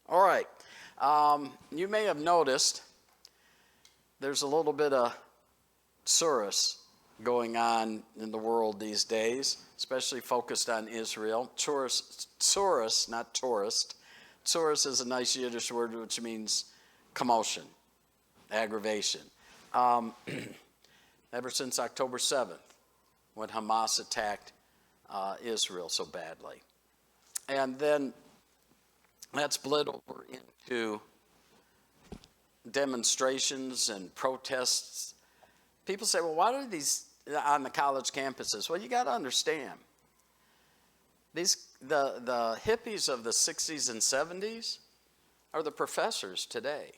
All right. You may have noticed there's a little bit of tsuris going on in the world these days, especially focused on Israel. Tsuris, not tourist. Tsuris is a nice Yiddish word which means commotion, aggravation. Ever since October 7th, when Hamas attacked Israel so badly. And then that's bled over into demonstrations and protests. People say, well, why are these on the college campuses? Well, you got to understand, the hippies of the 60s and 70s are the professors today.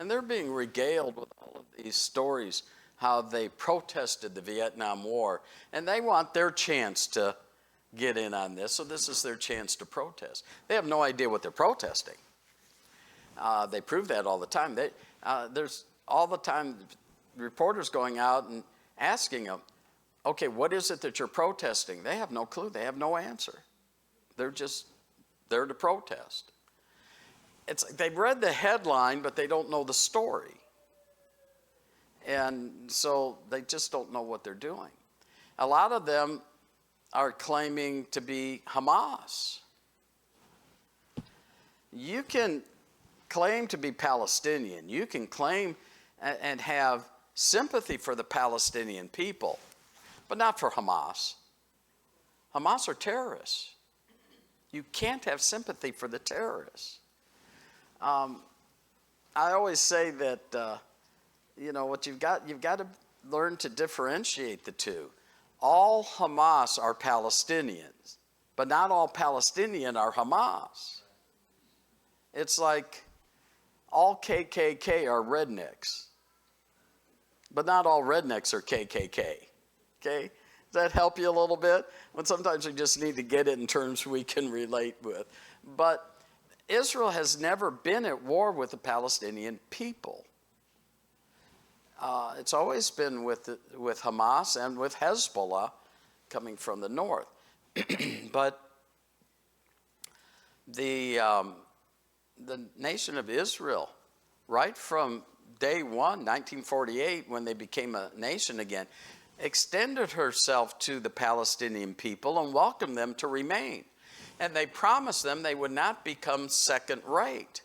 And they're being regaled with all of these stories, how they protested the Vietnam War. And they want their chance to get in on this, so this is their chance to protest. They have no idea what they're protesting. They prove that all the time. There's all the time reporters going out and asking them, okay, what is it that you're protesting? They have no clue. They have no answer. They're just there to protest. It's like they've read the headline, but they don't know the story. And so they just don't know what they're doing. A lot of them are claiming to be Hamas. You can claim to be Palestinian. You can claim and have sympathy for the Palestinian people, but not for Hamas. Hamas are terrorists. You can't have sympathy for the terrorists. I always say that, what you've got to learn to differentiate the two. All Hamas are Palestinians, but not all Palestinian are Hamas. It's like all KKK are rednecks, but not all rednecks are KKK. Okay? Does that help you a little bit? When sometimes we just need to get it in terms we can relate with. But Israel has never been at war with the Palestinian people. It's always been with Hamas and with Hezbollah coming from the north. But the nation of Israel, right from day one, 1948, when they became a nation again, extended herself to the Palestinian people and welcomed them to remain. And they promised them they would not become second rate.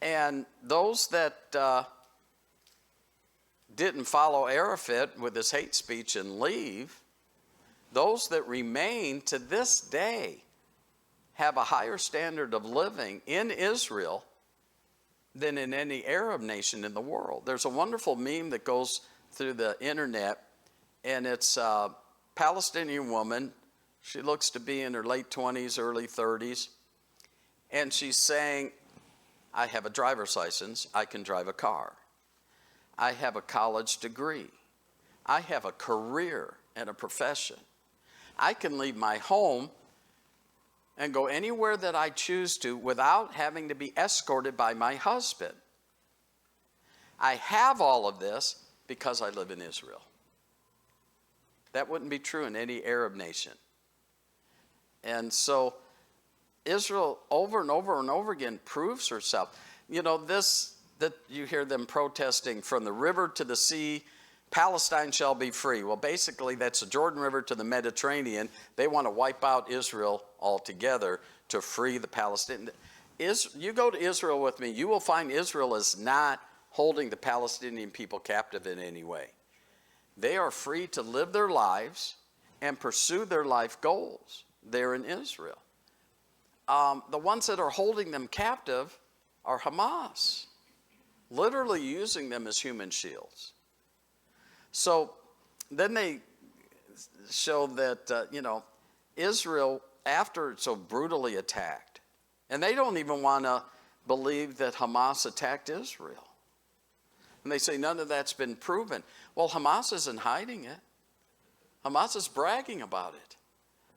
And those that didn't follow Arafat with his hate speech and leave, those that remain to this day have a higher standard of living in Israel than in any Arab nation in the world. There's a wonderful meme that goes through the internet, and it's a Palestinian woman. She looks to be in her late 20s, early 30s, and she's saying, I have a driver's license, I can drive a car. I have a college degree. I have a career and a profession. I can leave my home and go anywhere that I choose to without having to be escorted by my husband. I have all of this because I live in Israel. That wouldn't be true in any Arab nation. And so Israel over and over and over again proves herself. That you hear them protesting from the river to the sea, Palestine shall be free. Well, basically, that's the Jordan River to the Mediterranean. They want to wipe out Israel altogether to free the Palestinians. You go to Israel with me, you will find Israel is not holding the Palestinian people captive in any way. They are free to live their lives and pursue their life goals there in Israel. The ones that are holding them captive are Hamas, literally using them as human shields. So then they show that, Israel, after it's so brutally attacked, and they don't even want to believe that Hamas attacked Israel. And they say none of that's been proven. Well, Hamas isn't hiding it. Hamas is bragging about it.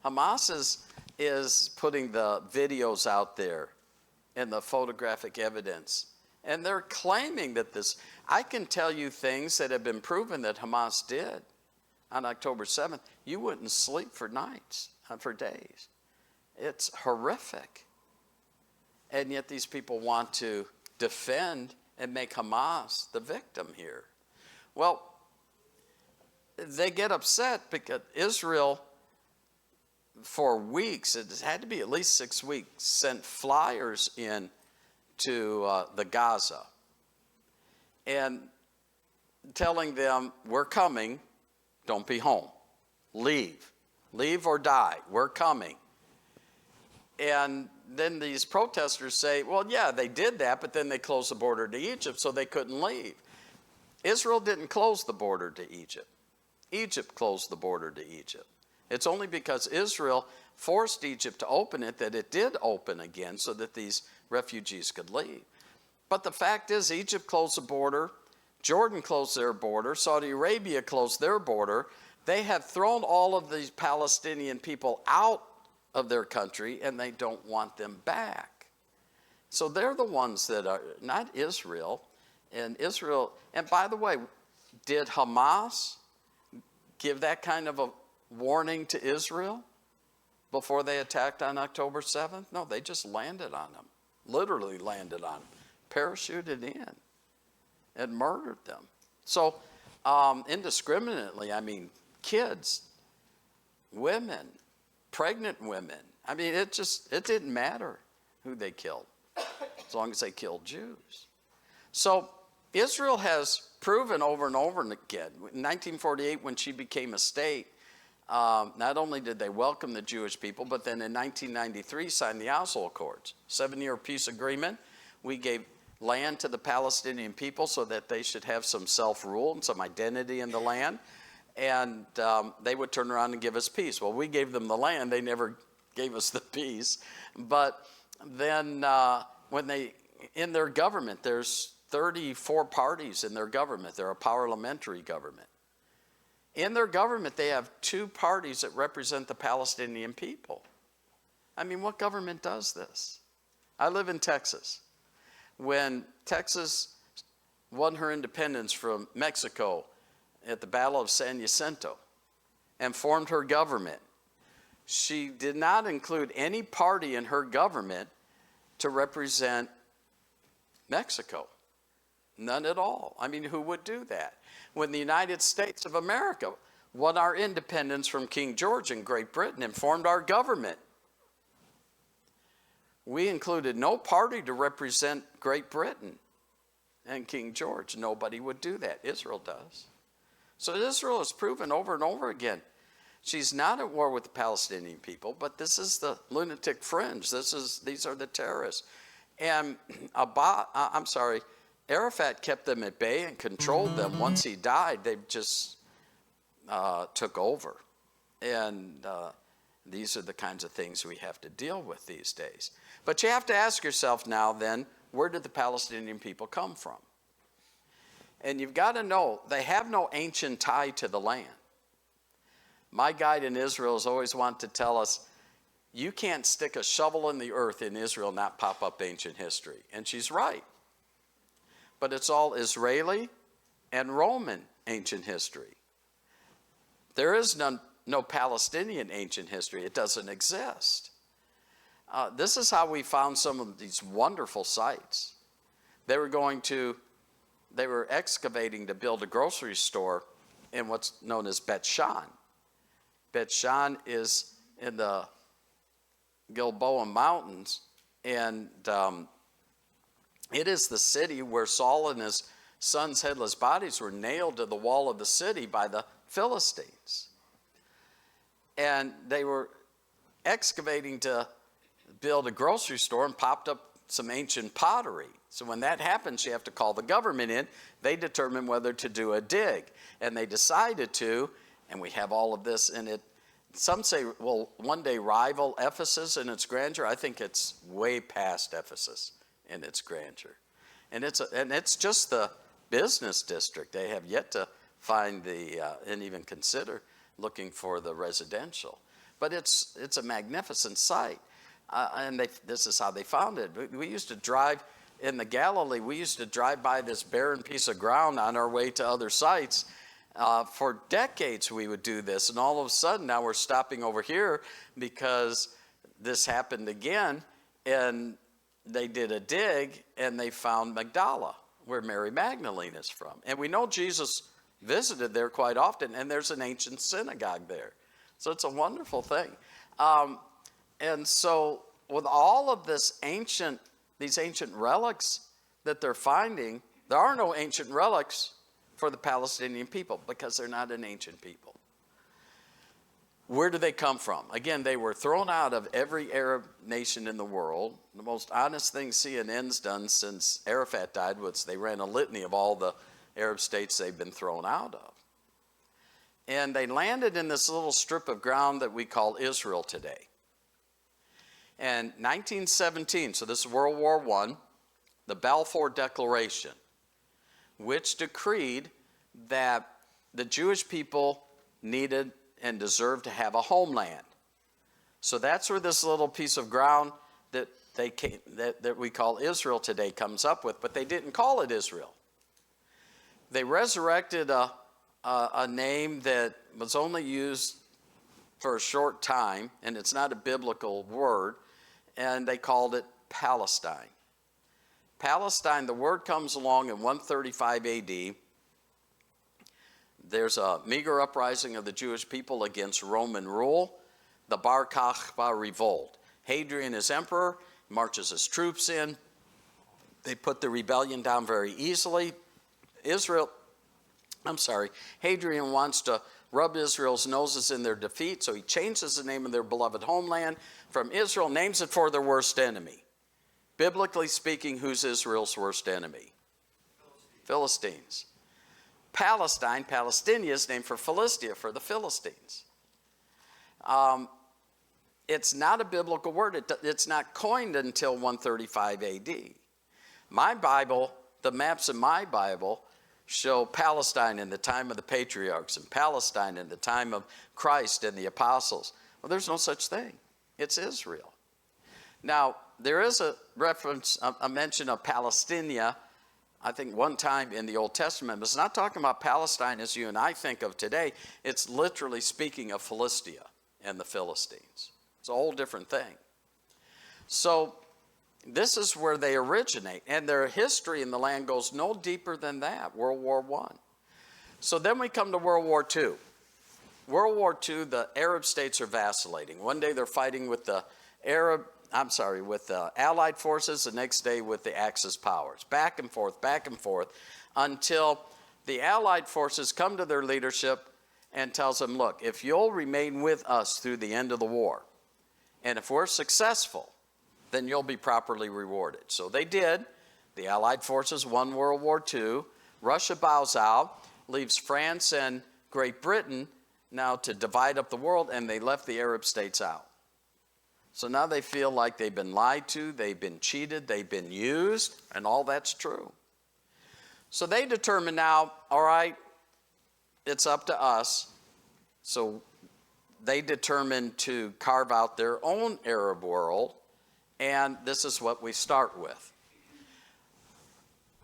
Hamas is putting the videos out there and the photographic evidence. And they're claiming that I can tell you things that have been proven that Hamas did on October 7th. You wouldn't sleep for nights, for days. It's horrific. And yet these people want to defend and make Hamas the victim here. Well, they get upset because Israel, for weeks, it had to be at least 6 weeks, sent flyers in to the Gaza and telling them, we're coming, don't be home. Leave or die, we're coming. And then these protesters say, well, yeah, they did that, but then they closed the border to Egypt, so they couldn't leave. Israel didn't close the border to Egypt. Egypt closed the border to Egypt. It's only because Israel forced Egypt to open it that it did open again so that these refugees could leave. But the fact is, Egypt closed the border, Jordan closed their border, Saudi Arabia closed their border. They have thrown all of these Palestinian people out of their country, and they don't want them back. So they're the ones that are, not Israel. And Israel, and by the way, did Hamas give that kind of a warning to Israel before they attacked on October 7th? No, they just landed on them, literally landed on them, parachuted in and murdered them. So indiscriminately, I mean, kids, women, pregnant women. I mean, it didn't matter who they killed as long as they killed Jews. So Israel has proven over and over again. In 1948, when she became a state, not only did they welcome the Jewish people, but then in 1993 signed the Oslo Accords, 7-year peace agreement. We gave land to the Palestinian people so that they should have some self-rule and some identity in the land. And they would turn around and give us peace. Well, we gave them the land. They never gave us the peace. But then when in their government, there's 34 parties in their government. They're a parliamentary government. In their government, they have 2 parties that represent the Palestinian people. I mean, what government does this? I live in Texas. When Texas won her independence from Mexico at the Battle of San Jacinto and formed her government, she did not include any party in her government to represent Mexico. None at all. I mean, who would do that? When the United States of America won our independence from King George in Great Britain and formed our government, we included no party to represent Great Britain and King George. Nobody would do that. Israel does. So Israel has proven over and over again, she's not at war with the Palestinian people, but this is the lunatic fringe. These are the terrorists. And Arafat kept them at bay and controlled them. Once he died, they just took over. And these are the kinds of things we have to deal with these days. But you have to ask yourself now then, where did the Palestinian people come from? And you've got to know, they have no ancient tie to the land. My guide in Israel has always wanted to tell us, you can't stick a shovel in the earth in Israel and not pop up ancient history. And she's right. But it's all Israeli and Roman ancient history. There is no Palestinian ancient history. It doesn't exist. This is how we found some of these wonderful sites. They were excavating to build a grocery store in what's known as Bet Shan. Bet Shan is in the Gilboa Mountains, and it is the city where Saul and his son's headless bodies were nailed to the wall of the city by the Philistines. And they were excavating to build a grocery store and popped up some ancient pottery. So when that happens, you have to call the government in. They determine whether to do a dig. And they decided to, and we have all of this in it. Some say, will one day rival Ephesus in its grandeur. I think it's way past Ephesus in its grandeur. And it's just the business district. They have yet to find and even consider looking for the residential. But it's a magnificent site. And this is how they found it. We used to drive in the Galilee. We used to drive by this barren piece of ground on our way to other sites. For decades we would do this. And all of a sudden now we're stopping over here because this happened again. And they did a dig and they found Magdala, where Mary Magdalene is from. And we know Jesus visited there quite often, and there's an ancient synagogue there. So it's a wonderful thing. And so with all of these ancient relics that they're finding, there are no ancient relics for the Palestinian people because they're not an ancient people. Where do they come from? Again, they were thrown out of every Arab nation in the world. The most honest thing CNN's done since Arafat died was they ran a litany of all the Arab states they've been thrown out of. And they landed in this little strip of ground that we call Israel today. And 1917, so this is World War I, the Balfour Declaration, which decreed that the Jewish people needed and deserved to have a homeland. So that's where this little piece of ground that we call Israel today comes up with, but they didn't call it Israel. They resurrected a name that was only used for a short time, and it's not a biblical word, and they called it Palestine. Palestine, the word comes along in 135 AD. There's a meager uprising of the Jewish people against Roman rule, the Bar Kokhba revolt. Hadrian is emperor, marches his troops in. They put the rebellion down very easily. Hadrian wants to rub Israel's noses in their defeat, so he changes the name of their beloved homeland from Israel, names it for their worst enemy. Biblically speaking, who's Israel's worst enemy? Philistines. Palestine, Palestinia, is named for Philistia, for the Philistines. It's not a biblical word. It's not coined until 135 AD. My Bible, the maps in my Bible, show Palestine in the time of the patriarchs and Palestine in the time of Christ and the apostles. Well, there's no such thing. It's Israel. Now, there is a reference, a mention of Palestinia, I think one time in the Old Testament, but it's not talking about Palestine as you and I think of today. It's literally speaking of Philistia and the Philistines. It's a whole different thing. So this is where they originate, and their history in the land goes no deeper than that, World War I. So then we come to World War II. World War II, the Arab states are vacillating. One day they're fighting with the Allied forces, the next day with the Axis powers. Back and forth, until the Allied forces come to their leadership and tells them, look, if you'll remain with us through the end of the war, and if we're successful, then you'll be properly rewarded. So they did. The Allied forces won World War II. Russia bows out, leaves France and Great Britain now to divide up the world, and they left the Arab states out. So now they feel like they've been lied to, they've been cheated, they've been used, and all that's true. So they determine now, all right, it's up to us. So they determined to carve out their own Arab world, and this is what we start with.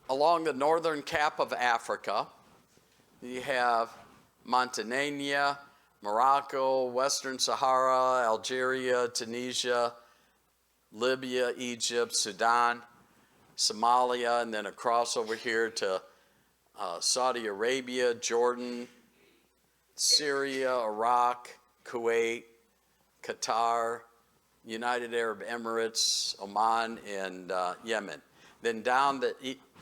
Along the northern cap of Africa, you have Montenegro, Morocco, Western Sahara, Algeria, Tunisia, Libya, Egypt, Sudan, Somalia, and then across over here to Saudi Arabia, Jordan, Syria, Iraq, Kuwait, Qatar, United Arab Emirates, Oman, and Yemen. Then down the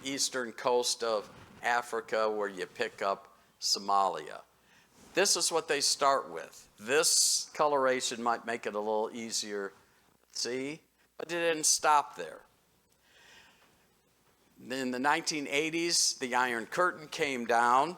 eastern coast of Africa where you pick up Somalia. This is what they start with. This coloration might make it a little easier to see, but it didn't stop there. In the 1980s, the Iron Curtain came down,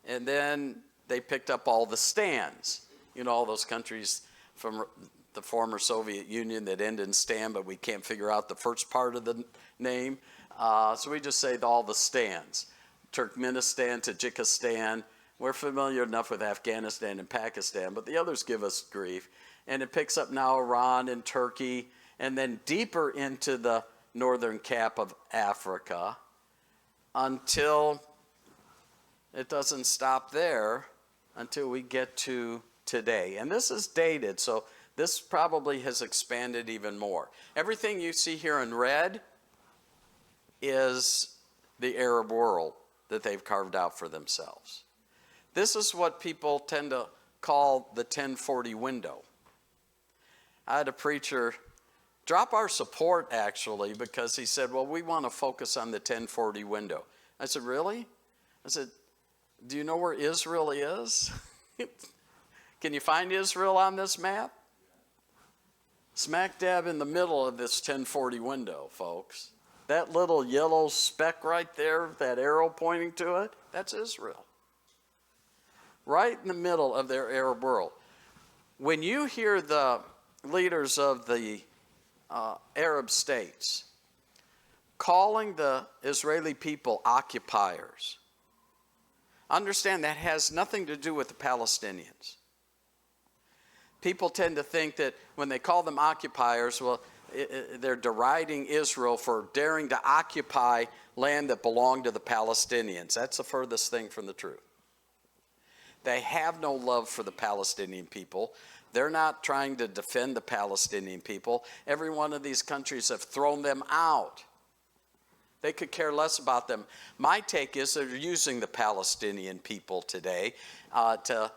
and then they picked up all the stands. You know, all those countries from the former Soviet Union that end in stan, but we can't figure out the first part of the name. So we just say all the stands. Turkmenistan, Tajikistan. We're familiar enough with Afghanistan and Pakistan, but the others give us grief. And it picks up now Iran and Turkey, and then deeper into the northern cap of Africa until it doesn't stop there until we get to today. And this is dated, so This probably has expanded even more. Everything you see here in red is the Arab world that they've carved out for themselves. This is what people tend to call the 1040 window. I had a preacher drop our support, actually, because he said, well, we want to focus on the 1040 window. I said, really? I said, do you know where Israel is? Can you find Israel on this map? Smack dab in the middle of this 1040 window, folks. That little yellow speck right there, that arrow pointing to it, that's Israel. Right in the middle of their Arab world. When you hear the leaders of the Arab states calling the Israeli people occupiers, understand that has nothing to do with the Palestinians. People tend to think that when they call them occupiers, well, they're deriding Israel for daring to occupy land that belonged to the Palestinians. That's the furthest thing from the truth. They have no love for the Palestinian people. They're not trying to defend the Palestinian people. Every one of these countries have thrown them out. They could care less about them. My take is they're using the Palestinian people today to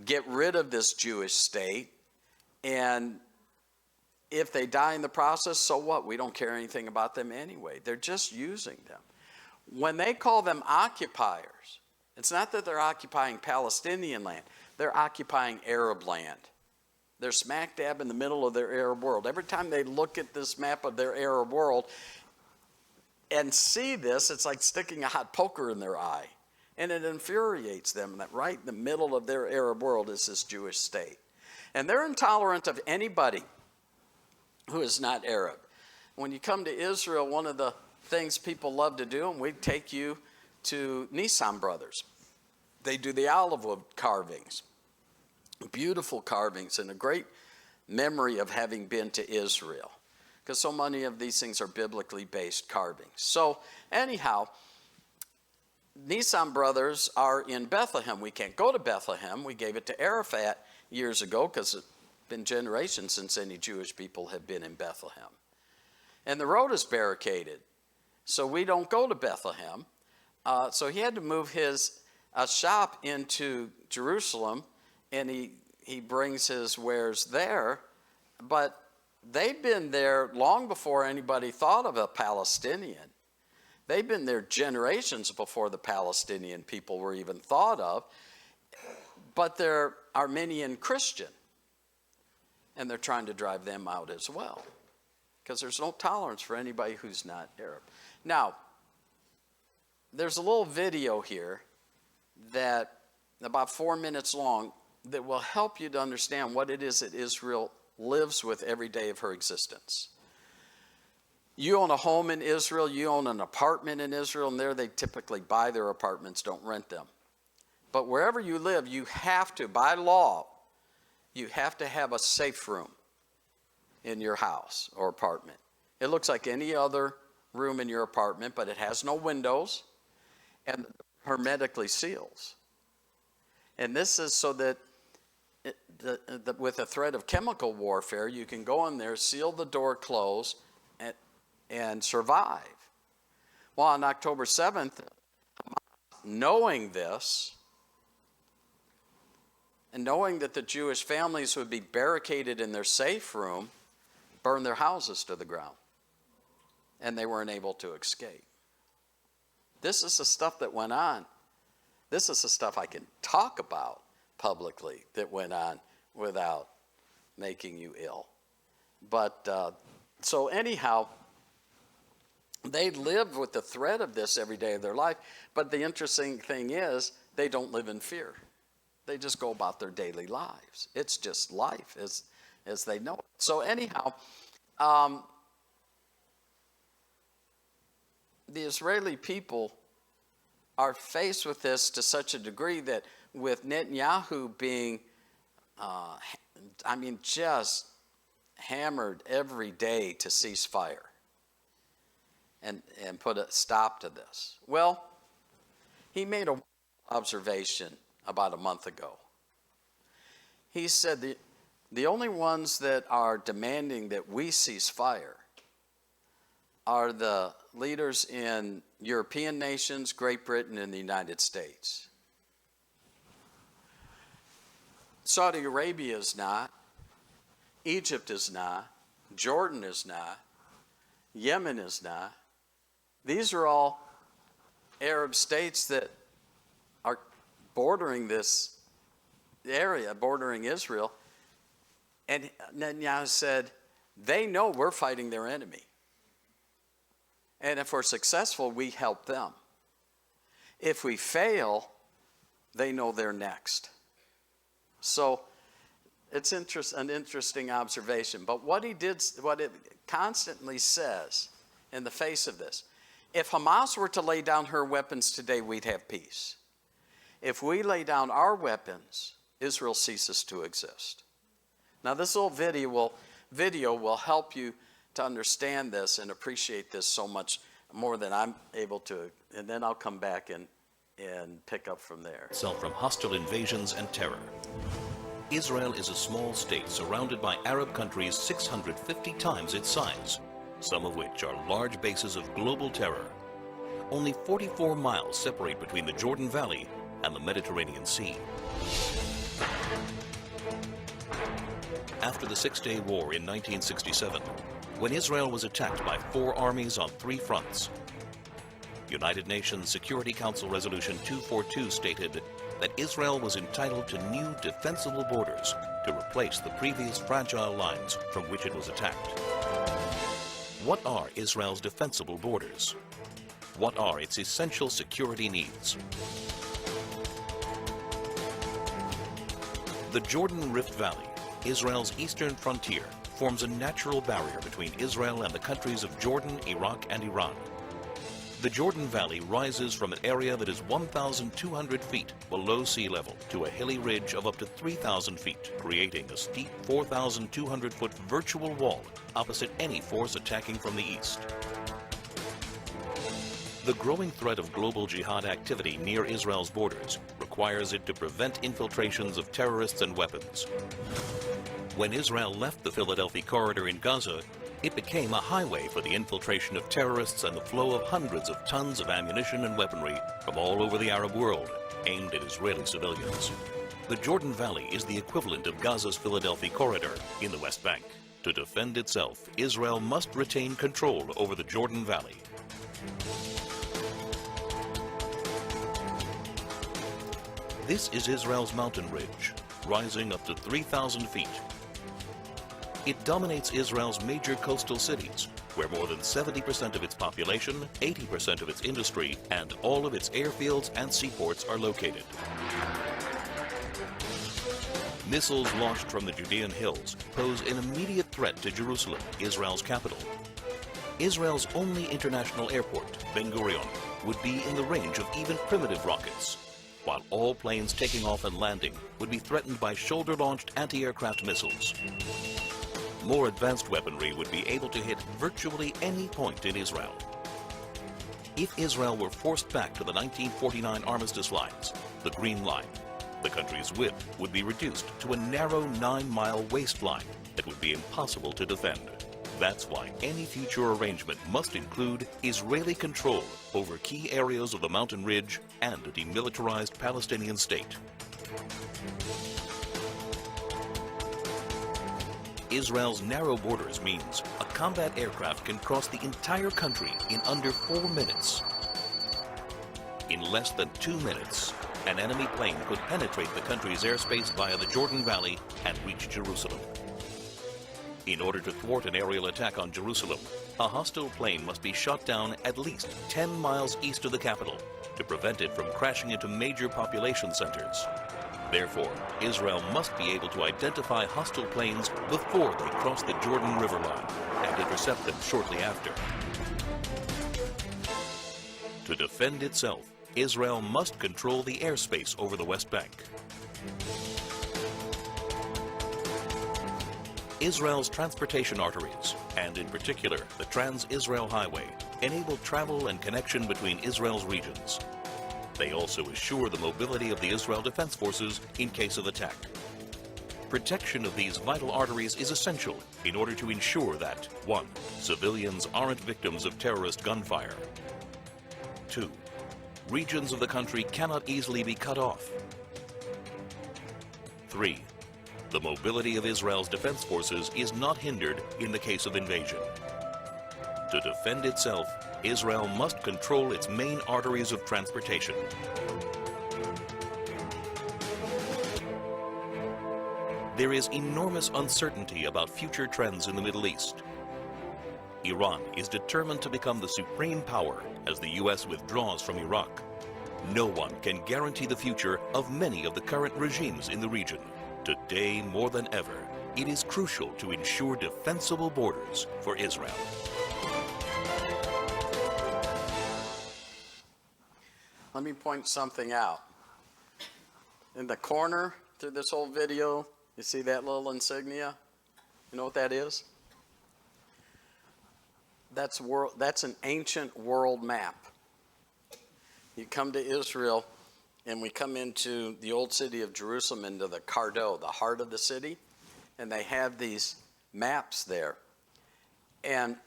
get rid of this Jewish state. And if they die in the process, so what? We don't care anything about them anyway. They're just using them. When they call them occupiers, it's not that they're occupying Palestinian land. They're occupying Arab land. They're smack dab in the middle of their Arab world. Every time they look at this map of their Arab world and see this, it's like sticking a hot poker in their eye. And it infuriates them that right in the middle of their Arab world is this Jewish state. And they're intolerant of anybody who is not Arab. When you come to Israel, one of the things people love to do, and we take you to Nissan Brothers. They do the olive wood carvings. Beautiful carvings and a great memory of having been to Israel. Because so many of these things are biblically based carvings. So anyhow, Nissan Brothers are in Bethlehem. We can't go to Bethlehem. We gave it to Arafat years ago because it's been generations since any Jewish people have been in Bethlehem. And the road is barricaded. So we don't go to Bethlehem. So he had to move his shop into Jerusalem, and he brings his wares there. But they've been there long before anybody thought of a Palestinian. They've been there generations before the Palestinian people were even thought of. But they're Armenian Christian, and they're trying to drive them out as well, because there's no tolerance for anybody who's not Arab. Now, there's a little video here that about 4 minutes long that will help you to understand what it is that Israel lives with every day of her existence. You own a home in Israel, you own an apartment in Israel, and there they typically buy their apartments, don't rent them. But wherever you live, you have to, by law, you have to have a safe room in your house or apartment. It looks like any other room in your apartment, but it has no windows and hermetically seals. And this is so that with a threat of chemical warfare, you can go in there, seal the door closed, and survive. Well, on October 7th, knowing this, and knowing that the Jewish families would be barricaded in their safe room, burned their houses to the ground. And they weren't able to escape. This is the stuff that went on. This is the stuff I can talk about publicly that went on without making you ill. But, so anyhow, they live with the threat of this every day of their life. But the interesting thing is, they don't live in fear. They just go about their daily lives. It's just life as they know it. So anyhow, the Israeli people are faced with this to such a degree that with Netanyahu being, just hammered every day to cease fire and put a stop to this. Well, he made an observation about a month ago. He said that The only ones that are demanding that we cease fire are the leaders in European nations, Great Britain, and the United States. Saudi Arabia is not. Egypt is not. Jordan is not. Yemen is not. These are all Arab states that are bordering this area, bordering Israel. And Netanyahu said, they know we're fighting their enemy. And if we're successful, we help them. If we fail, they know they're next. So it's an interesting observation. But what he did, what it constantly says in the face of this, if Hamas were to lay down her weapons today, we'd have peace. If we lay down our weapons, Israel ceases to exist. Now this little video will help you to understand this and appreciate this so much more than I'm able to, and then I'll come back and pick up from there. Itself from hostile invasions and terror. Israel is a small state surrounded by Arab countries 650 times its size, some of which are large bases of global terror. Only 44 miles separate between the Jordan Valley and the Mediterranean Sea. After the Six-Day War in 1967, when Israel was attacked by 4 armies on 3 fronts, United Nations Security Council Resolution 242 stated that Israel was entitled to new defensible borders to replace the previous fragile lines from which it was attacked. What are Israel's defensible borders? What are its essential security needs? The Jordan Rift Valley, Israel's eastern frontier, forms a natural barrier between Israel and the countries of Jordan, Iraq, and Iran. The Jordan Valley rises from an area that is 1,200 feet below sea level to a hilly ridge of up to 3,000 feet, creating a steep 4,200-foot virtual wall opposite any force attacking from the east. The growing threat of global jihad activity near Israel's borders requires it to prevent infiltrations of terrorists and weapons. When Israel left the Philadelphia corridor in Gaza, it became a highway for the infiltration of terrorists and the flow of hundreds of tons of ammunition and weaponry from all over the Arab world, aimed at Israeli civilians. The Jordan Valley is the equivalent of Gaza's Philadelphia corridor in the West Bank. To defend itself, Israel must retain control over the Jordan Valley. This is Israel's mountain ridge, rising up to 3,000 feet. It dominates Israel's major coastal cities, where more than 70% of its population, 80% of its industry, and all of its airfields and seaports are located. Missiles launched from the Judean hills pose an immediate threat to Jerusalem, Israel's capital. Israel's only international airport, Ben Gurion, would be in the range of even primitive rockets, while all planes taking off and landing would be threatened by shoulder-launched anti-aircraft missiles. More advanced weaponry would be able to hit virtually any point in Israel. If Israel were forced back to the 1949 armistice lines, the Green Line, the country's width would be reduced to a narrow 9-mile waistline that would be impossible to defend. That's why any future arrangement must include Israeli control over key areas of the mountain ridge and a demilitarized Palestinian state. Israel's narrow borders means a combat aircraft can cross the entire country in under 4 minutes. In less than 2 minutes, an enemy plane could penetrate the country's airspace via the Jordan Valley and reach Jerusalem. In order to thwart an aerial attack on Jerusalem, a hostile plane must be shot down at least 10 miles east of the capital to prevent it from crashing into major population centers. Therefore, Israel must be able to identify hostile planes before they cross the Jordan River line and intercept them shortly after. To defend itself, Israel must control the airspace over the West Bank. Israel's transportation arteries, and in particular the Trans-Israel Highway, enable travel and connection between Israel's regions. They also assure the mobility of the Israel Defense Forces in case of attack. Protection of these vital arteries is essential in order to ensure that 1. Civilians aren't victims of terrorist gunfire. 2. Regions of the country cannot easily be cut off. 3. The mobility of Israel's defense forces is not hindered in the case of invasion. To defend itself, Israel must control its main arteries of transportation. There is enormous uncertainty about future trends in the Middle East. Iran is determined to become the supreme power as the U.S. withdraws from Iraq. No one can guarantee the future of many of the current regimes in the region. Today, more than ever, it is crucial to ensure defensible borders for Israel. Let me point something out. In the corner through this whole video, you see that little insignia? You know what that is? That's an ancient world map. You come to Israel, and we come into the old city of Jerusalem, into the Cardo, the heart of the city, and they have these maps there. And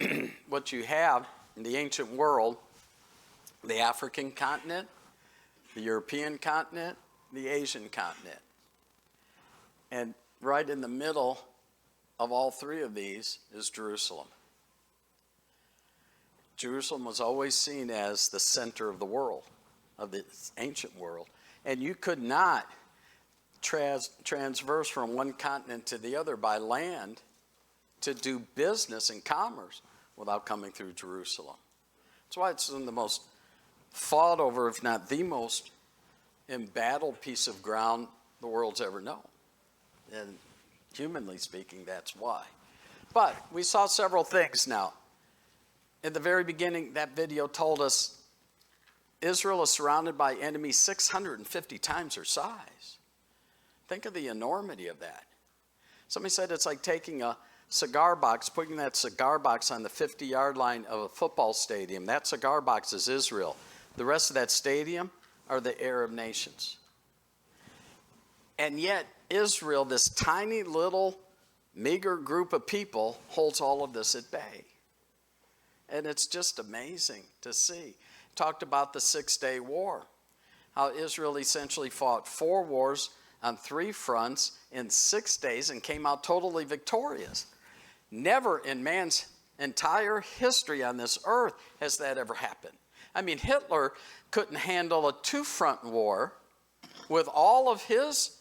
what you have in the ancient world, the African continent, the European continent, the Asian continent. And right in the middle of all three of these is Jerusalem. Jerusalem was always seen as the center of the world, of the ancient world. And you could not transverse from one continent to the other by land to do business and commerce without coming through Jerusalem. That's why it's one of the most fought over, if not the most embattled piece of ground the world's ever known. And humanly speaking, that's why. But we saw several things now. In the very beginning, that video told us Israel is surrounded by enemies 650 times her size. Think of the enormity of that. Somebody said it's like taking a cigar box, putting that cigar box on the 50-yard line of a football stadium. That cigar box is Israel. The rest of that stadium are the Arab nations. And yet, Israel, this tiny little meager group of people, holds all of this at bay. And it's just amazing to see. Talked about the 6-day war, how Israel essentially fought 4 wars on 3 fronts in 6 days and came out totally victorious. Never in man's entire history on this earth has that ever happened. I mean, Hitler couldn't handle a 2-front war with all of his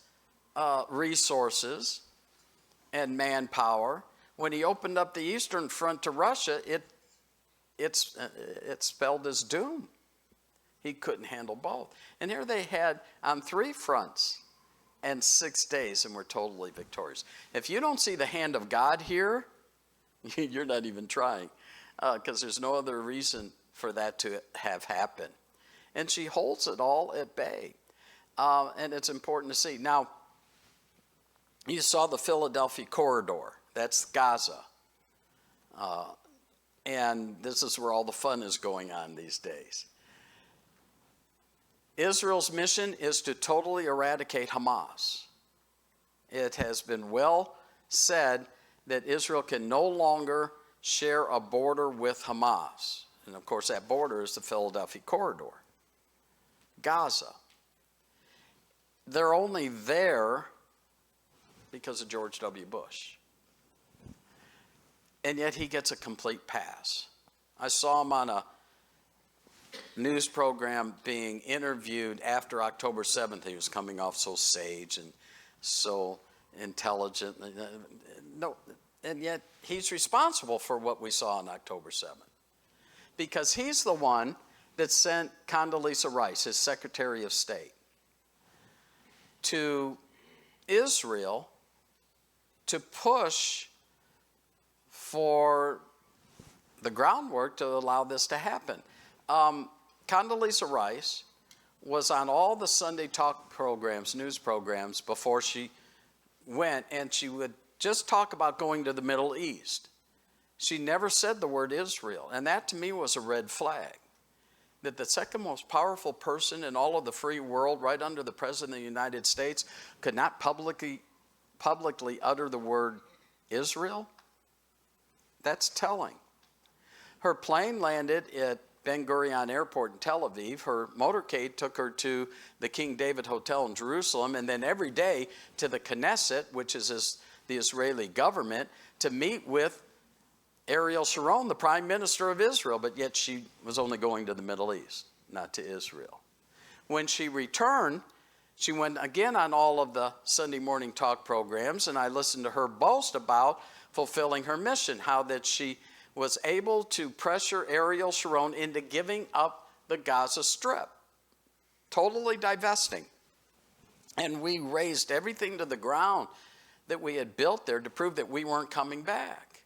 resources and manpower. When he opened up the Eastern Front to Russia, it spelled his doom. He couldn't handle both. And here they had on 3 fronts and 6 days, and were totally victorious. If you don't see the hand of God here, you're not even trying, because there's no other reason for that to have happened. And she holds it all at bay. And it's important to see. Now, you saw the Philadelphia corridor. That's Gaza. And this is where all the fun is going on these days. Israel's mission is to totally eradicate Hamas. It has been well said that Israel can no longer share a border with Hamas. And of course, that border is the Philadelphia corridor. Gaza. They're only there because of George W. Bush. And yet he gets a complete pass. I saw him on a news program being interviewed after October 7th. He was coming off so sage and so intelligent. No, and yet he's responsible for what we saw on October 7th. Because he's the one that sent Condoleezza Rice, his Secretary of State, to Israel to push for the groundwork to allow this to happen. Condoleezza Rice was on all the Sunday talk programs, news programs, before she went, and she would just talk about going to the Middle East. She never said the word Israel, and that to me was a red flag. That the second most powerful person in all of the free world, right under the President of the United States, could not publicly publicly utter the word Israel? That's telling. Her plane landed at Ben Gurion Airport in Tel Aviv. Her motorcade took her to the King David Hotel in Jerusalem, and then every day to the Knesset, which is the Israeli government, to meet with Ariel Sharon, the Prime Minister of Israel, but yet she was only going to the Middle East, not to Israel. When she returned, she went again on all of the Sunday morning talk programs, and I listened to her boast about fulfilling her mission, how that she was able to pressure Ariel Sharon into giving up the Gaza Strip, totally divesting. And we razed everything to the ground that we had built there to prove that we weren't coming back.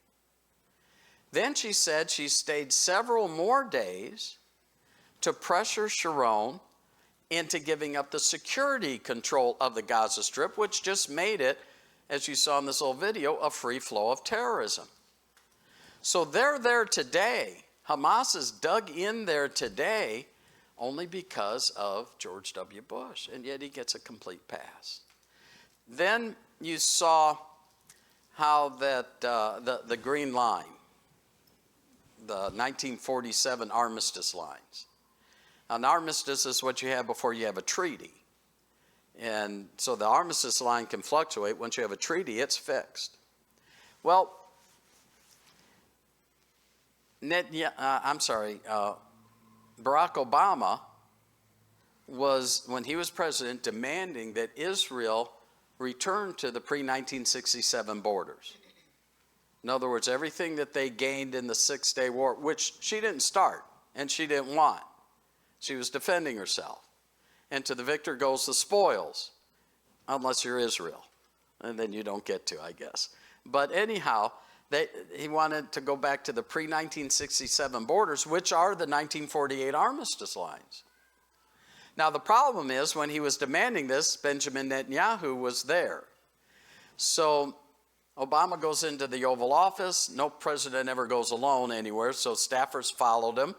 Then she said she stayed several more days to pressure Sharon into giving up the security control of the Gaza Strip, which just made it, as you saw in this little video, a free flow of terrorism. So they're there today. Hamas is dug in there today only because of George W. Bush, and yet he gets a complete pass. Then you saw how that the Green Line, the 1947 armistice lines. An armistice is what you have before you have a treaty. And so the armistice line can fluctuate. Once you have a treaty, it's fixed. Well, Barack Obama was, when he was president, demanding that Israel return to the pre-1967 borders. In other words, everything that they gained in the Six-Day War, which she didn't start and she didn't want. She was defending herself. And to the victor goes the spoils, unless you're Israel. And then you don't get to, I guess. But anyhow, he wanted to go back to the pre-1967 borders, which are the 1948 armistice lines. Now, the problem is, when he was demanding this, Benjamin Netanyahu was there. So Obama goes into the Oval Office. No president ever goes alone anywhere, so staffers followed him.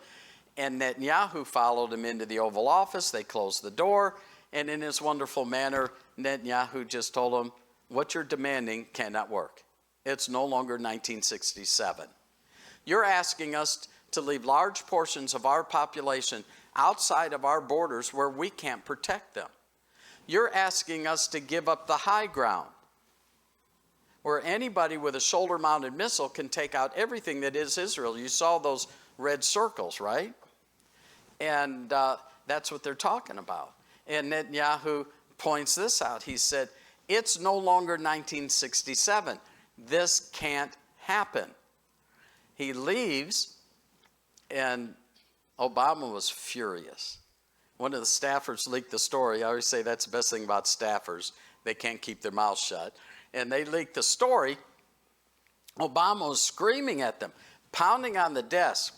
And Netanyahu followed him into the Oval Office. They closed the door. And in his wonderful manner, Netanyahu just told him, what you're demanding cannot work. It's no longer 1967. You're asking us to leave large portions of our population outside of our borders where we can't protect them. You're asking us to give up the high ground, where anybody with a shoulder-mounted missile can take out everything that is Israel. You saw those red circles, right? And that's what they're talking about. And Netanyahu points this out. He said, it's no longer 1967. This can't happen. He leaves, and Obama was furious. One of the staffers leaked the story. I always say that's the best thing about staffers. They can't keep their mouths shut. And they leaked the story. Obama was screaming at them, pounding on the desk,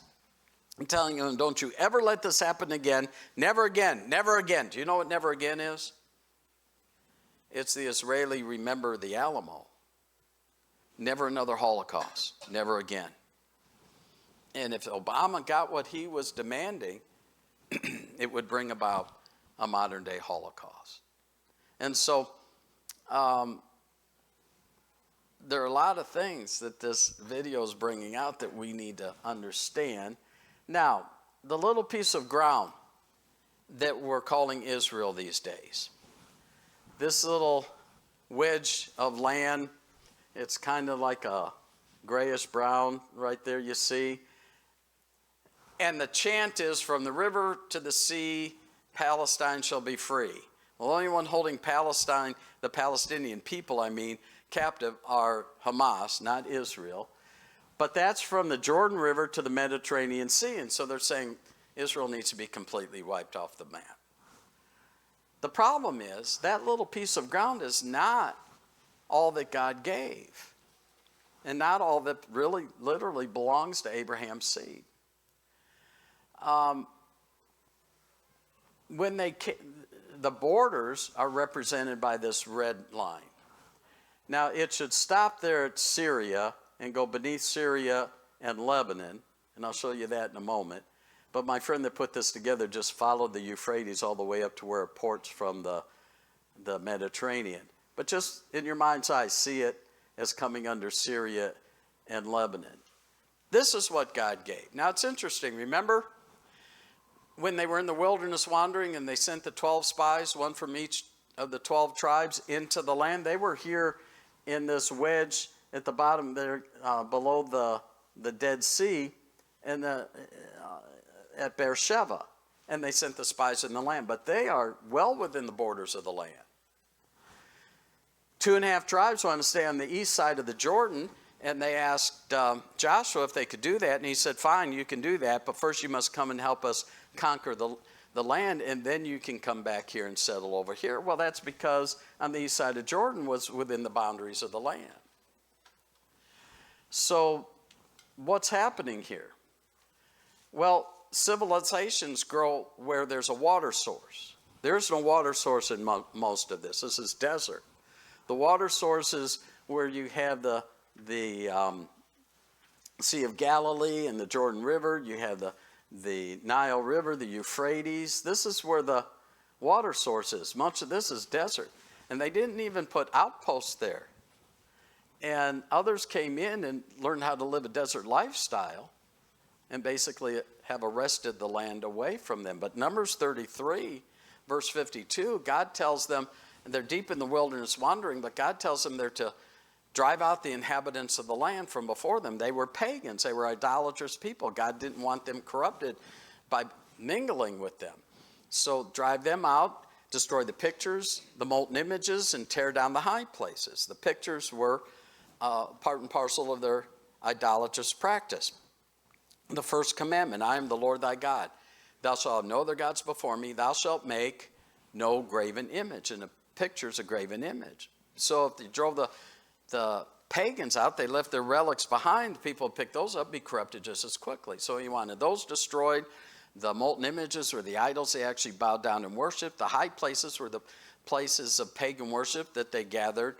and telling them, don't you ever let this happen again. Never again. Never again. Do you know what never again is? It's the Israeli Remember the Alamo. Never another Holocaust. Never again. And if Obama got what he was demanding, it would bring about a modern-day Holocaust. And so there are a lot of things that this video is bringing out that we need to understand. Now, the little piece of ground that we're calling Israel these days, this little wedge of land, it's kind of like a grayish brown right there, you see. And the chant is, from the river to the sea, Palestine shall be free. Well, the only one holding Palestine, the Palestinian people, captive are Hamas, not Israel. But that's from the Jordan River to the Mediterranean Sea. And so they're saying Israel needs to be completely wiped off the map. The problem is that little piece of ground is not all that God gave, and not all that really literally belongs to Abraham's seed. The borders are represented by this red line. Now, it should stop there at Syria and go beneath Syria and Lebanon, and I'll show you that in a moment. But my friend that put this together just followed the Euphrates all the way up to where it ports from the Mediterranean. But just in your mind's eye, see it as coming under Syria and Lebanon. This is what God gave. Now it's interesting. Remember when they were in the wilderness wandering and they sent the 12 spies, one from each of the 12 tribes, into the land? They were here in this wedge at the bottom there below the Dead Sea and at Beersheba. And they sent the spies in the land. But they are well within the borders of the land. 2.5 tribes want to stay on the east side of the Jordan. And they asked Joshua if they could do that. And he said, fine, you can do that. But first you must come and help us conquer the land. And then you can come back here and settle over here. Well, that's because on the east side of Jordan was within the boundaries of the land. So what's happening here? Well, civilizations grow where there's a water source. There's no water source in most of this. This is desert. The water source is where you have the Sea of Galilee and the Jordan River. You have the Nile River, the Euphrates. This is where the water source is. Much of this is desert. And they didn't even put outposts there. And others came in and learned how to live a desert lifestyle and basically have arrested the land away from them. But Numbers 33, verse 52, God tells them, and they're deep in the wilderness wandering, but God tells them they're to drive out the inhabitants of the land from before them. They were pagans. They were idolatrous people. God didn't want them corrupted by mingling with them. So drive them out, destroy the pictures, the molten images, and tear down the high places. The pictures were part and parcel of their idolatrous practice. The first commandment, I am the Lord thy God. Thou shalt have no other gods before me. Thou shalt make no graven image. And a picture's a graven image. So if you drove the pagans out, they left their relics behind. People would pick those up, be corrupted just as quickly. So he wanted those destroyed. The molten images were the idols they actually bowed down and worshiped. The high places were the places of pagan worship that they gathered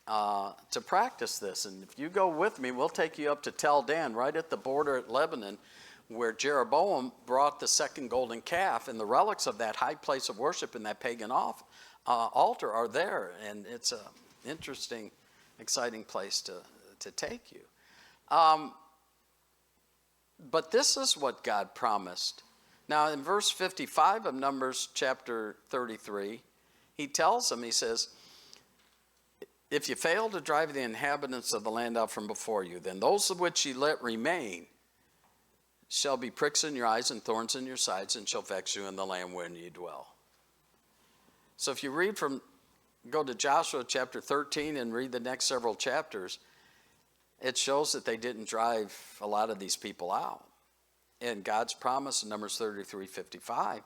to practice this. And if you go with me, we'll take you up to Tel Dan, right at the border at Lebanon, where Jeroboam brought the second golden calf, and the relics of that high place of worship and that pagan altar are there. And it's an interesting, exciting place to take you. But this is what God promised. Now in verse 55 of Numbers chapter 33, he tells them, he says, if you fail to drive the inhabitants of the land out from before you, then those of which you let remain shall be pricks in your eyes and thorns in your sides, and shall vex you in the land wherein you dwell. So if you go to Joshua chapter 13 and read the next several chapters, it shows that they didn't drive a lot of these people out. And God's promise in Numbers 33:55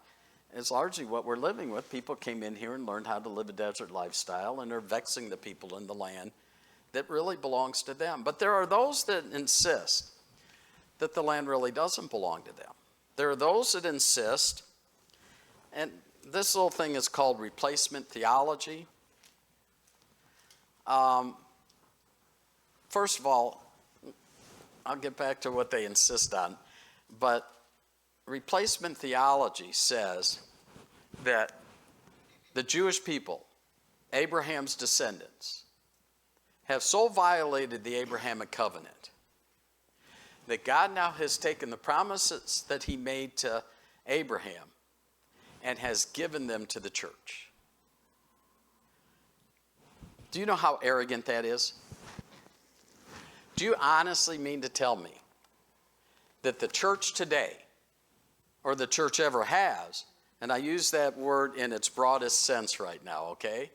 is largely what we're living with. People came in here and learned how to live a desert lifestyle, and they're vexing the people in the land that really belongs to them. But there are those that insist that the land really doesn't belong to them. There are those that insist, and this little thing is called replacement theology. First of all, I'll get back to what they insist on, but replacement theology says that the Jewish people, Abraham's descendants, have so violated the Abrahamic covenant that God now has taken the promises that he made to Abraham and has given them to the church. Do you know how arrogant that is? Do you honestly mean to tell me that the church today, or the church ever has, and I use that word in its broadest sense right now, okay,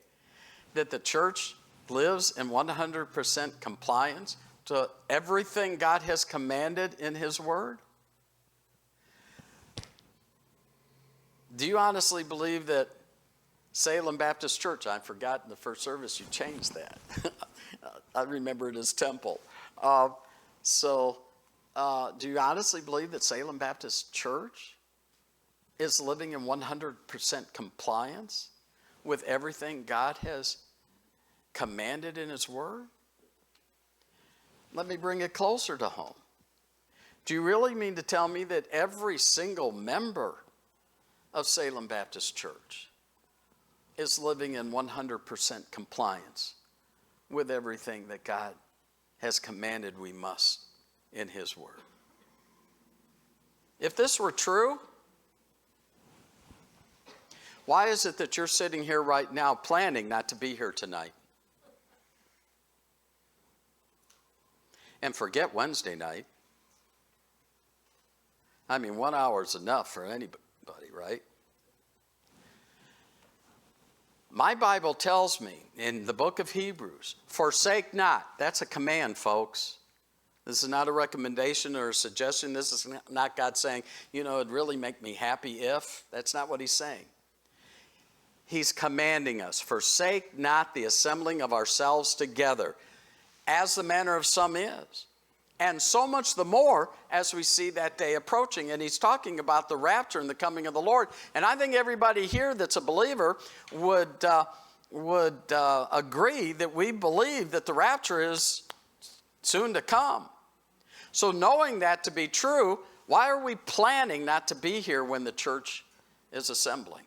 that the church lives in 100% compliance to everything God has commanded in his word? Do you honestly believe that Salem Baptist Church, I forgot in the first service you changed that. I remember it as Temple. Do you honestly believe that Salem Baptist Church is living in 100% compliance with everything God has commanded in his word? Let me bring it closer to home. Do you really mean to tell me that every single member of Salem Baptist Church is living in 100% compliance with everything that God has commanded we must in His Word. If this were true, why is it that you're sitting here right now planning not to be here tonight? And forget Wednesday night. I mean, 1 hour is enough for anybody, right? My Bible tells me in the book of Hebrews, forsake not. That's a command, folks. This is not a recommendation or a suggestion. This is not God saying, it'd really make me happy if. That's not what He's saying. He's commanding us, forsake not the assembling of ourselves together, as the manner of some is. And so much the more as we see that day approaching. And He's talking about the rapture and the coming of the Lord. And I think everybody here that's a believer would agree that we believe that the rapture is soon to come. So knowing that to be true, why are we planning not to be here when the church is assembling?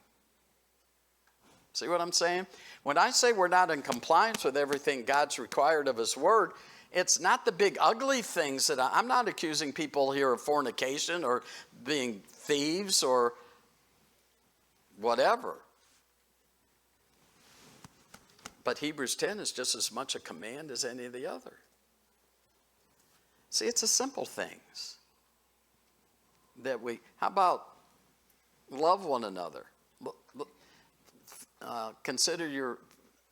See what I'm saying? When I say we're not in compliance with everything God's required of His Word, it's not the big ugly things that I'm not accusing people here of fornication or being thieves or whatever. But Hebrews 10 is just as much a command as any of the other. See, it's the simple things that how about love one another?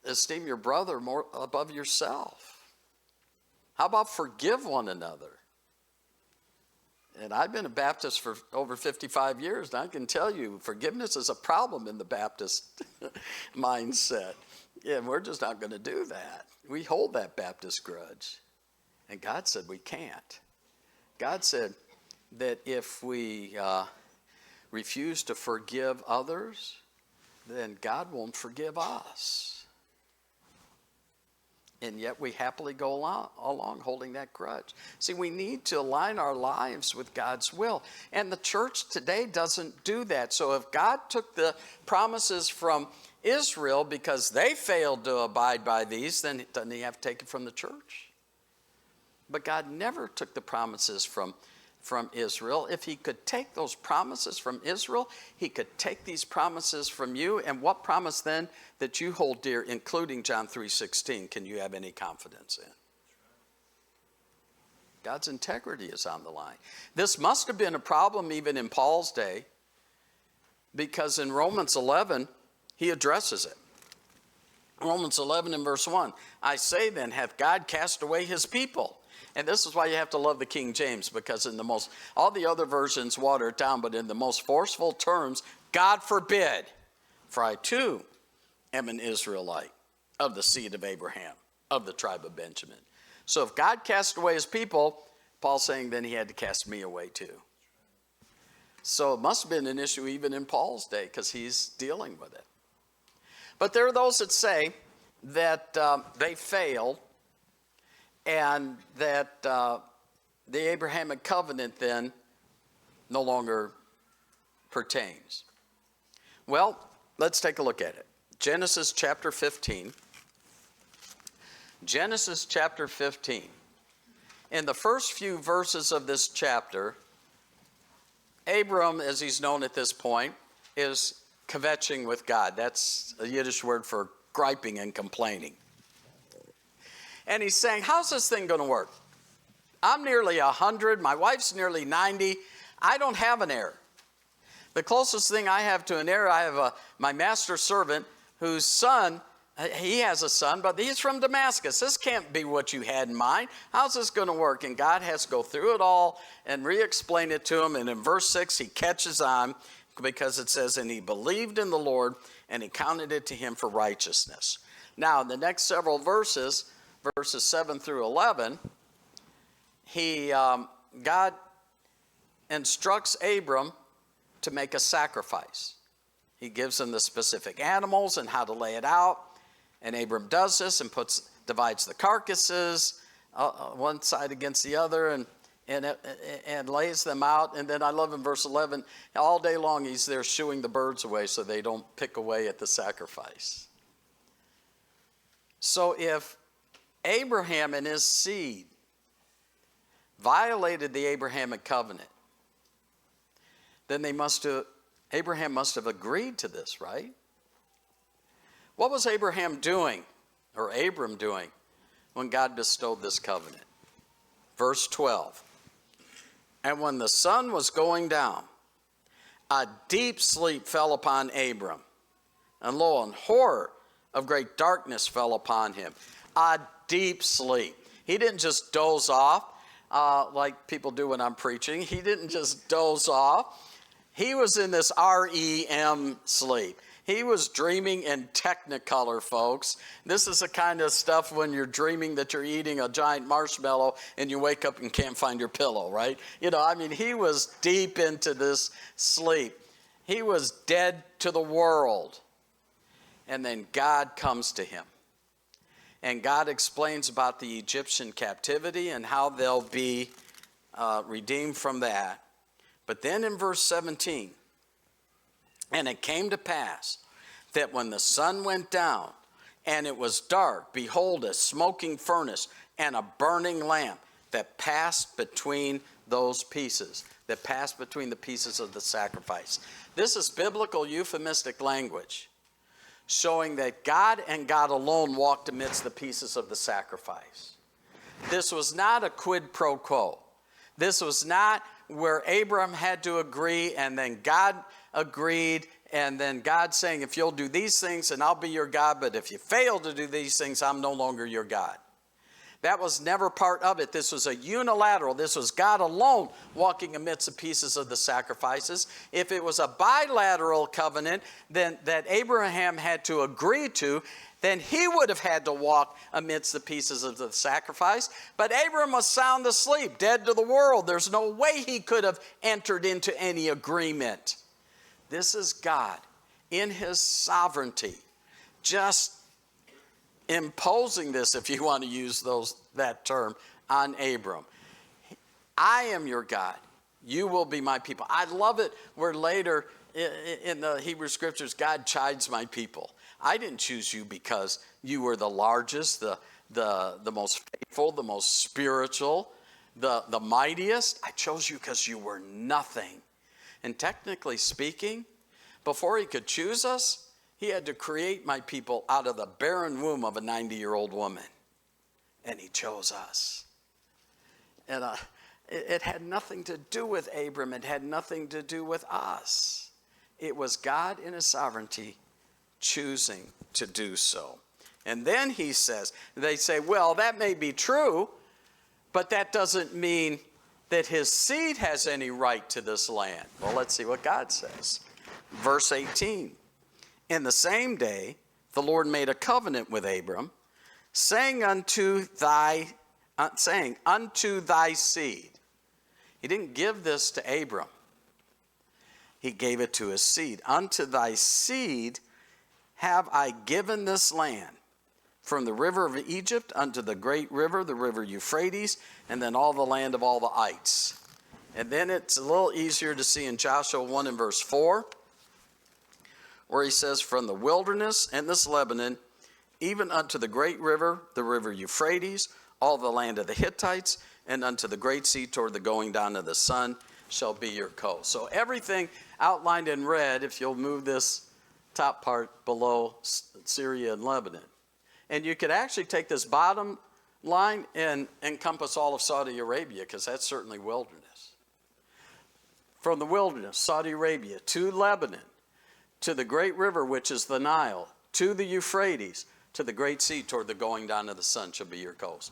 Esteem your brother more above yourself. How about forgive one another? And I've been a Baptist for over 55 years, and I can tell you forgiveness is a problem in the Baptist mindset. Yeah, and we're just not going to do that. We hold that Baptist grudge. And God said we can't. God said that if we refuse to forgive others, then God won't forgive us. And yet we happily go along holding that grudge. See, we need to align our lives with God's will. And the church today doesn't do that. So if God took the promises from Israel because they failed to abide by these, then doesn't He have to take it from the church? But God never took the promises from Israel. If He could take those promises from Israel, He could take these promises from you. And what promise then that you hold dear, including John 3:16, can you have any confidence in? God's integrity is on the line. This must have been a problem even in Paul's day, because in Romans 11, he addresses it. Romans 11 and verse 1, I say then, hath God cast away His people? And this is why you have to love the King James, because in all the other versions water it down, but in the most forceful terms, God forbid, for I too am an Israelite of the seed of Abraham, of the tribe of Benjamin. So if God cast away His people, Paul's saying then He had to cast me away too. So it must have been an issue even in Paul's day, because he's dealing with it. But there are those that say that they failed, and that the Abrahamic covenant then no longer pertains. Well, let's take a look at it. Genesis chapter 15. Genesis chapter 15. In the first few verses of this chapter, Abram, as he's known at this point, is kvetching with God. That's a Yiddish word for griping and complaining. And he's saying, how's this thing going to work? I'm nearly 100. My wife's nearly 90. I don't have an heir. The closest thing I have to an heir, I have my master servant whose son, he has a son, but he's from Damascus. This can't be what you had in mind. How's this going to work? And God has to go through it all and re-explain it to him. And in verse 6, he catches on, because it says, and he believed in the Lord, and he counted it to him for righteousness. Now, in the next several verses 7 through 11, God instructs Abram to make a sacrifice. He gives him the specific animals and how to lay it out. And Abram does this and divides the carcasses one side against the other. And and lays them out. And then I love in verse 11, all day long he's there shooing the birds away so they don't pick away at the sacrifice. So if Abraham and his seed violated the Abrahamic covenant, then Abraham must have agreed to this, right? What was Abraham doing, or Abram doing, when God bestowed this covenant? Verse 12. And when the sun was going down, a deep sleep fell upon Abram. And lo, and horror of great darkness fell upon him. A deep sleep. He didn't just doze off like people do when I'm preaching. He didn't just doze off. He was in this REM sleep. He was dreaming in technicolor, folks. This is the kind of stuff when you're dreaming that you're eating a giant marshmallow and you wake up and can't find your pillow, right? He was deep into this sleep. He was dead to the world. And then God comes to him. And God explains about the Egyptian captivity and how they'll be redeemed from that. But then in verse 17, and it came to pass that when the sun went down and it was dark, behold, a smoking furnace and a burning lamp that passed between those pieces, that passed between the pieces of the sacrifice. This is biblical euphemistic language showing that God and God alone walked amidst the pieces of the sacrifice. This was not a quid pro quo. This was not where Abram had to agree and then God agreed, and then God saying, if you'll do these things, then I'll be your God, but if you fail to do these things, I'm no longer your God. That was never part of it. This was a unilateral. This was God alone walking amidst the pieces of the sacrifices. If it was a bilateral covenant then that Abraham had to agree to, then he would have had to walk amidst the pieces of the sacrifice. But Abram was sound asleep, dead to the world. There's no way he could have entered into any agreement. This is God in his sovereignty, just imposing this, if you want to use that term, on Abram. I am your God. You will be my people. I love it where later in the Hebrew scriptures, God chides my people. I didn't choose you because you were the largest, the most faithful, the most spiritual, the mightiest. I chose you because you were nothing. And technically speaking, before he could choose us, he had to create my people out of the barren womb of a 90-year-old woman. And he chose us. And it had nothing to do with Abram. It had nothing to do with us. It was God in his sovereignty choosing to do so. And then he says, they say, well, that may be true, but that doesn't mean that his seed has any right to this land. Well, let's see what God says. Verse 18. In the same day, the Lord made a covenant with Abram, saying unto thy seed. He didn't give this to Abram. He gave it to his seed. Unto thy seed have I given this land, from the river of Egypt unto the great river, the river Euphrates, and then all the land of all the ites. And then it's a little easier to see in Joshua 1 and verse 4, where he says, from the wilderness and this Lebanon, even unto the great river, the river Euphrates, all the land of the Hittites, and unto the great sea toward the going down of the sun shall be your coast. So everything outlined in red, if you'll move this top part below Syria and Lebanon. And you could actually take this bottom line and encompass all of Saudi Arabia, because that's certainly wilderness. From the wilderness, Saudi Arabia, to Lebanon, to the great river, which is the Nile, to the Euphrates, to the great sea toward the going down of the sun shall be your coast.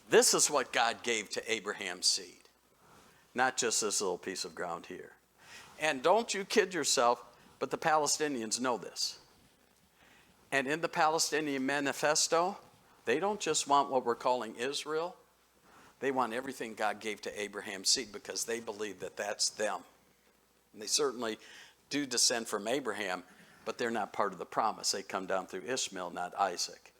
This is what God gave to Abraham's seed, not just this little piece of ground here. And don't you kid yourself, but the Palestinians know this. And in the Palestinian manifesto, they don't just want what we're calling Israel. They want everything God gave to Abraham's seed, because they believe that that's them. And they certainly do descend from Abraham, but they're not part of the promise. They come down through Ishmael, not Isaac.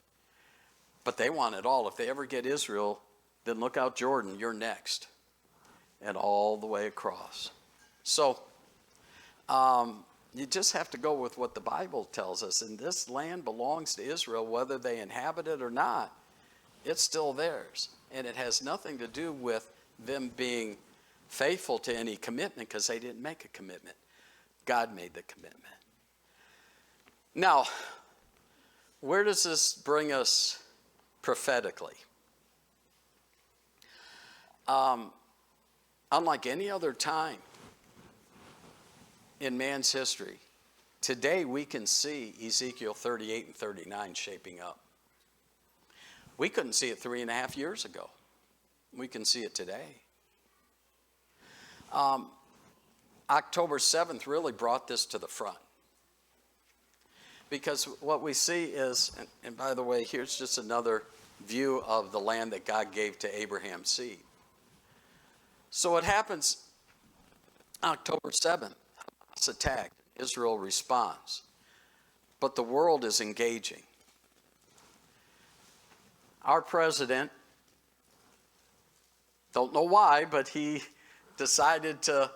But they want it all. If they ever get Israel, then look out, Jordan, you're next. and all the way across. So you just have to go with what the Bible tells us. And this land belongs to Israel, whether they inhabit it or not. It's still theirs. And it has nothing to do with them being faithful to any commitment, because they didn't make a commitment. God made the commitment. Now, where does this bring us prophetically? Unlike any other time in man's history, today we can see Ezekiel 38 and 39 shaping up. We couldn't see it 3.5 years ago. We can see it today. October 7th really brought this to the front. Because what we see is, and by the way, here's just another view of the land that God gave to Abraham's seed. So what happens October 7th, Hamas attacked, Israel responds, but the world is engaging. Our president, don't know why, but he decided to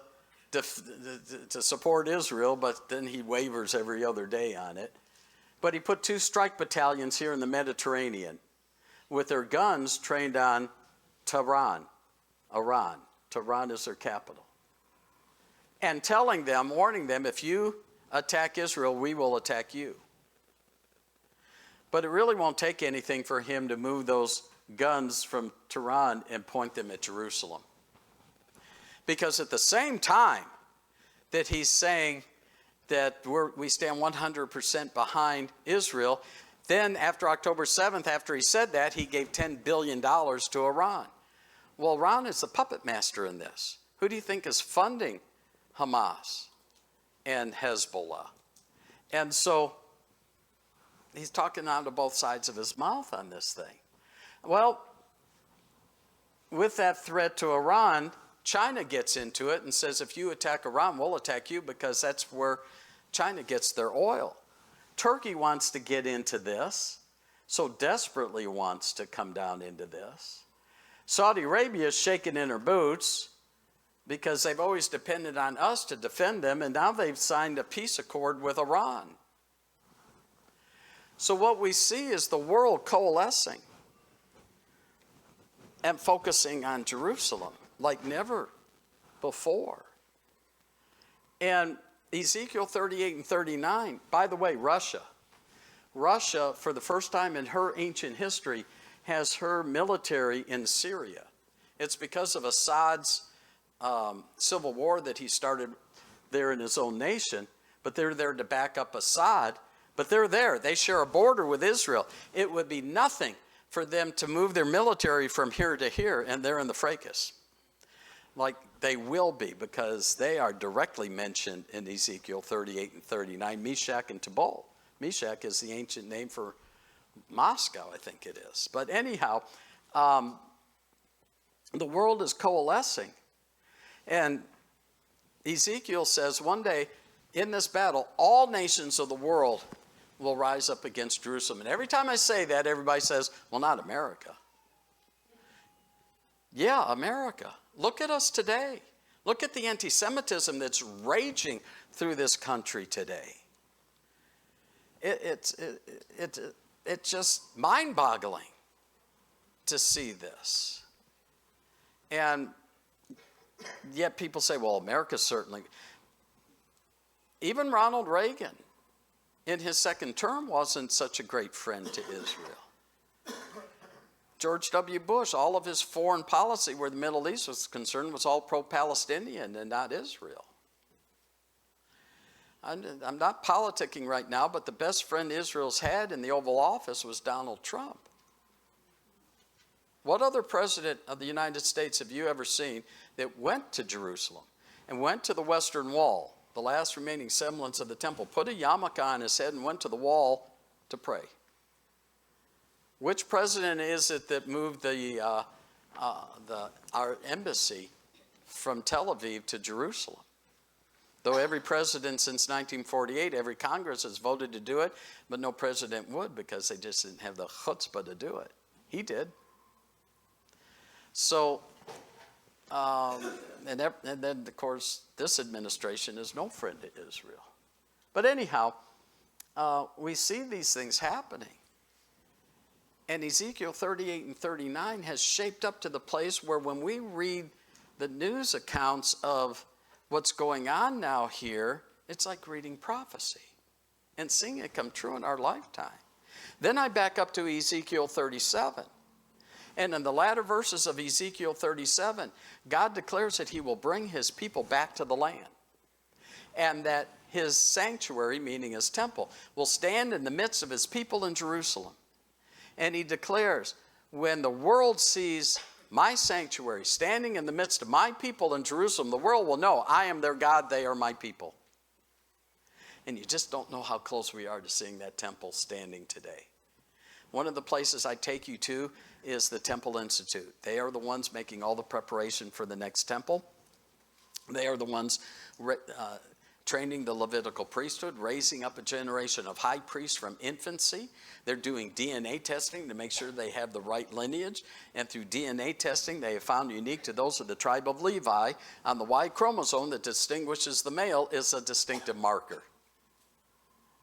support Israel, but then he wavers every other day on it. But he put 2 strike battalions here in the Mediterranean with their guns trained on Tehran, Iran. Tehran is their capital. And telling them, warning them, if you attack Israel, we will attack you. But it really won't take anything for him to move those guns from Tehran and point them at Jerusalem. Because at the same time that he's saying that we stand 100% behind Israel, then after October 7th, after he said that, he gave $10 billion to Iran. Well, Iran is the puppet master in this. Who do you think is funding Hamas and Hezbollah? And so he's talking out of both sides of his mouth on this thing. Well, with that threat to Iran, China gets into it and says, if you attack Iran, we'll attack you, because that's where China gets their oil. Turkey wants to get into this, so desperately wants to come down into this. Saudi Arabia is shaking in her boots because they've always depended on us to defend them, and now they've signed a peace accord with Iran. So what we see is the world coalescing and focusing on Jerusalem like never before. And Ezekiel 38 and 39, by the way, Russia, for the first time in her ancient history, has her military in Syria. It's because of Assad's civil war that he started there in his own nation, but they're there to back up Assad. But they're there. They share a border with Israel. It would be nothing for them to move their military from here to here, and they're in the fracas. Like they will be, because they are directly mentioned in Ezekiel 38 and 39, Meshach and Tubal. Meshach is the ancient name for Moscow, I think it is. But anyhow, the world is coalescing. And Ezekiel says one day in this battle, all nations of the world will rise up against Jerusalem. And every time I say that, everybody says, well, not America. Yeah, America. Look at us today. Look at the anti-Semitism that's raging through this country today. It's just mind-boggling to see this. And yet people say, well, America certainly. Even Ronald Reagan, in his second term, wasn't such a great friend to Israel. George W. Bush, all of his foreign policy where the Middle East was concerned was all pro-Palestinian and not Israel. I'm not politicking right now, but the best friend Israel's had in the Oval Office was Donald Trump. What other president of the United States have you ever seen that went to Jerusalem and went to the Western Wall, the last remaining semblance of the temple, put a yarmulke on his head and went to the wall to pray? Which president is it that moved our embassy from Tel Aviv to Jerusalem? Though every president since 1948, every Congress has voted to do it, but no president would because they just didn't have the chutzpah to do it. He did. So And then, of course, this administration is no friend to Israel. But anyhow, we see these things happening. And Ezekiel 38 and 39 has shaped up to the place where when we read the news accounts of what's going on now here, it's like reading prophecy and seeing it come true in our lifetime. Then I back up to Ezekiel 37. And in the latter verses of Ezekiel 37, God declares that he will bring his people back to the land. And that his sanctuary, meaning his temple, will stand in the midst of his people in Jerusalem. And he declares, when the world sees my sanctuary standing in the midst of my people in Jerusalem, the world will know I am their God, they are my people. And you just don't know how close we are to seeing that temple standing today. One of the places I take you to is the Temple Institute. They are the ones making all the preparation for the next temple. They are the ones training the Levitical priesthood, raising up a generation of high priests from infancy. They're doing DNA testing to make sure they have the right lineage. And through DNA testing, they have found unique to those of the tribe of Levi on the Y chromosome that distinguishes the male is a distinctive marker.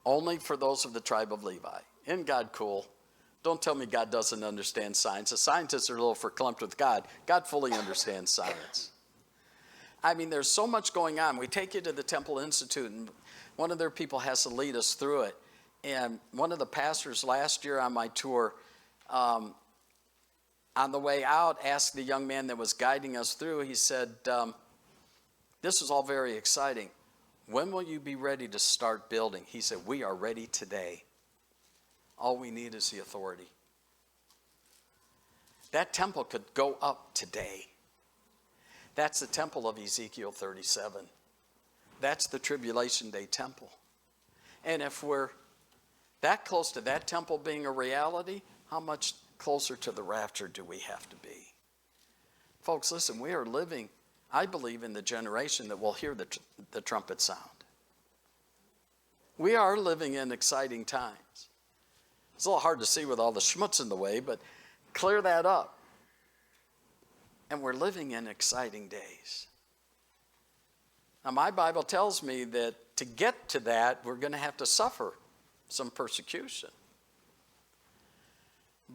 Only for those of the tribe of Levi. Isn't God cool? Don't tell me God doesn't understand science. The scientists are a little verklempt with God. God fully understands science. I mean, there's so much going on. We take you to the Temple Institute, and one of their people has to lead us through it. And one of the pastors last year on my tour, on the way out, asked the young man that was guiding us through, he said, this is all very exciting. When will you be ready to start building? He said, we are ready today. All we need is the authority. That temple could go up today. That's the temple of Ezekiel 37. That's the Tribulation Day temple. And if we're that close to that temple being a reality, how much closer to the rapture do we have to be? Folks, listen, we are living, I believe, in the generation that will hear the trumpet sound. We are living in exciting times. It's a little hard to see with all the schmutz in the way, but clear that up. And we're living in exciting days. Now, my Bible tells me that to get to that, we're going to have to suffer some persecution.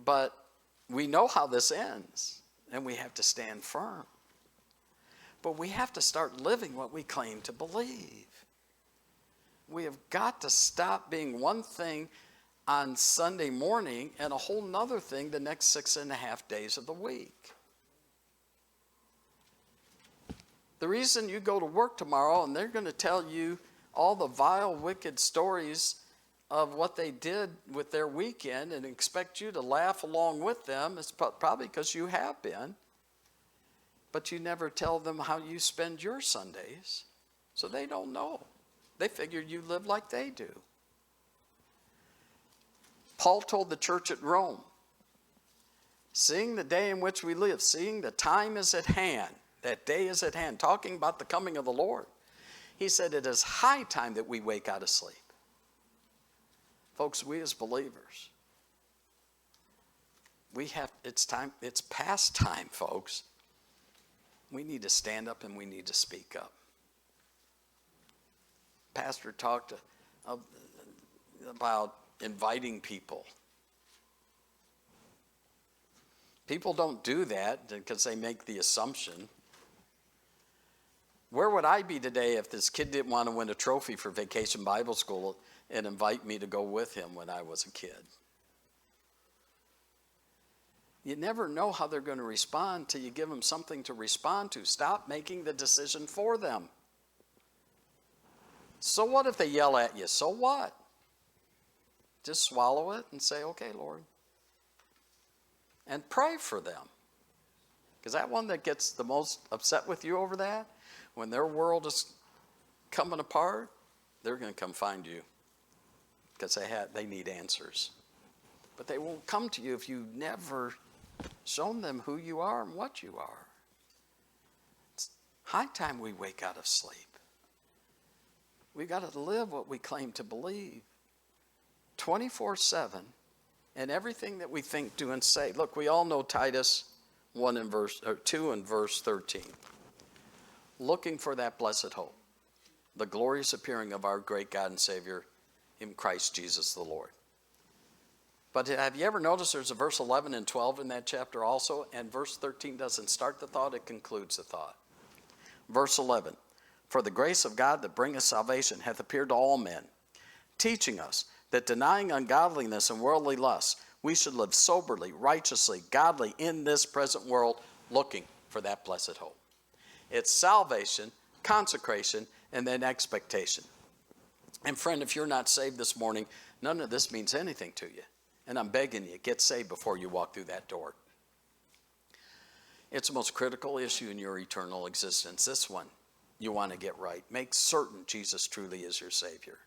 But we know how this ends, and we have to stand firm. But we have to start living what we claim to believe. We have got to stop being one thing on Sunday morning and a whole nother thing the next 6.5 days of the week. The reason you go to work tomorrow and they're going to tell you all the vile, wicked stories of what they did with their weekend and expect you to laugh along with them is probably because you have been. But you never tell them how you spend your Sundays, so they don't know. They figured you live like they do. Paul told the church at Rome, seeing the day in which we live, seeing the time is at hand, that day is at hand, talking about the coming of the Lord. He said it is high time that we wake out of sleep. Folks, we as believers, it's past time, folks. We need to stand up and we need to speak up. Pastor talked about inviting people. People don't do that because they make the assumption. Where would I be today if this kid didn't want to win a trophy for Vacation Bible School and invite me to go with him when I was a kid? You never know how they're going to respond till you give them something to respond to. Stop making the decision for them. So what if they yell at you? So what? Just swallow it and say, okay, Lord. And pray for them. Because that one that gets the most upset with you over that, when their world is coming apart, they're going to come find you. Because they need answers. But they won't come to you if you never shown them who you are and what you are. It's high time we wake out of sleep. We've got to live what we claim to believe 24/7 and everything that we think, do, and say. Look, we all know Titus 2 and verse 13. Looking for that blessed hope, the glorious appearing of our great God and Savior in Christ Jesus the Lord. But have you ever noticed there's a verse 11 and 12 in that chapter also? And verse 13 doesn't start the thought, it concludes the thought. Verse 11, for the grace of God that bringeth salvation hath appeared to all men, teaching us that denying ungodliness and worldly lusts, we should live soberly, righteously, godly in this present world, looking for that blessed hope. It's salvation, consecration, and then expectation. And friend, if you're not saved this morning, none of this means anything to you. And I'm begging you, get saved before you walk through that door. It's the most critical issue in your eternal existence. This one you want to get right. Make certain Jesus truly is your Savior.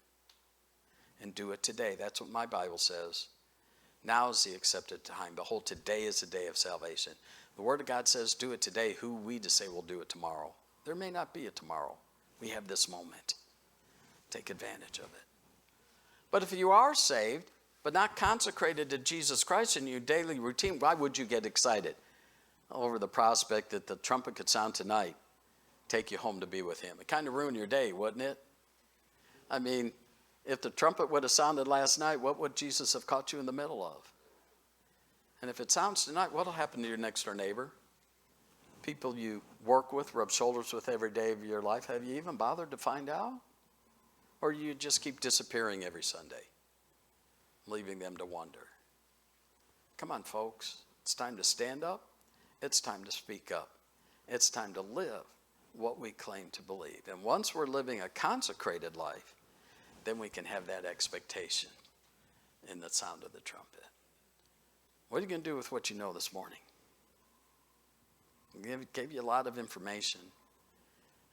And do it today. That's what my Bible says. Now is the accepted time. Behold, today is the day of salvation. The Word of God says, do it today. Who we to say will do it tomorrow? There may not be a tomorrow. We have this moment. Take advantage of it. But if you are saved, but not consecrated to Jesus Christ in your daily routine, why would you get excited over the prospect that the trumpet could sound tonight, take you home to be with him? It kind of ruined your day, wouldn't it? I mean, if the trumpet would have sounded last night, what would Jesus have caught you in the middle of? And if it sounds tonight, what will happen to your next door neighbor? People you work with, rub shoulders with every day of your life. Have you even bothered to find out? Or you just keep disappearing every Sunday, leaving them to wonder? Come on, folks. It's time to stand up. It's time to speak up. It's time to live what we claim to believe. And once we're living a consecrated life, then we can have that expectation in the sound of the trumpet. What are you going to do with what you know this morning? I gave you a lot of information.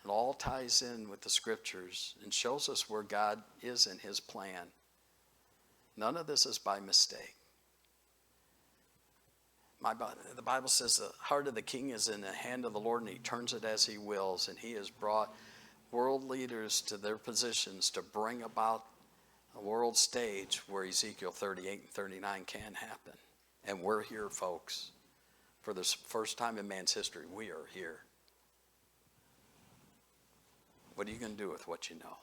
It all ties in with the scriptures and shows us where God is in his plan. None of this is by mistake. The Bible says the heart of the king is in the hand of the Lord, and he turns it as he wills. And he has brought world leaders to their positions to bring about a world stage where Ezekiel 38 and 39 can happen. And we're here, folks. For the first time in man's history, we are here. What are you going to do with what you know?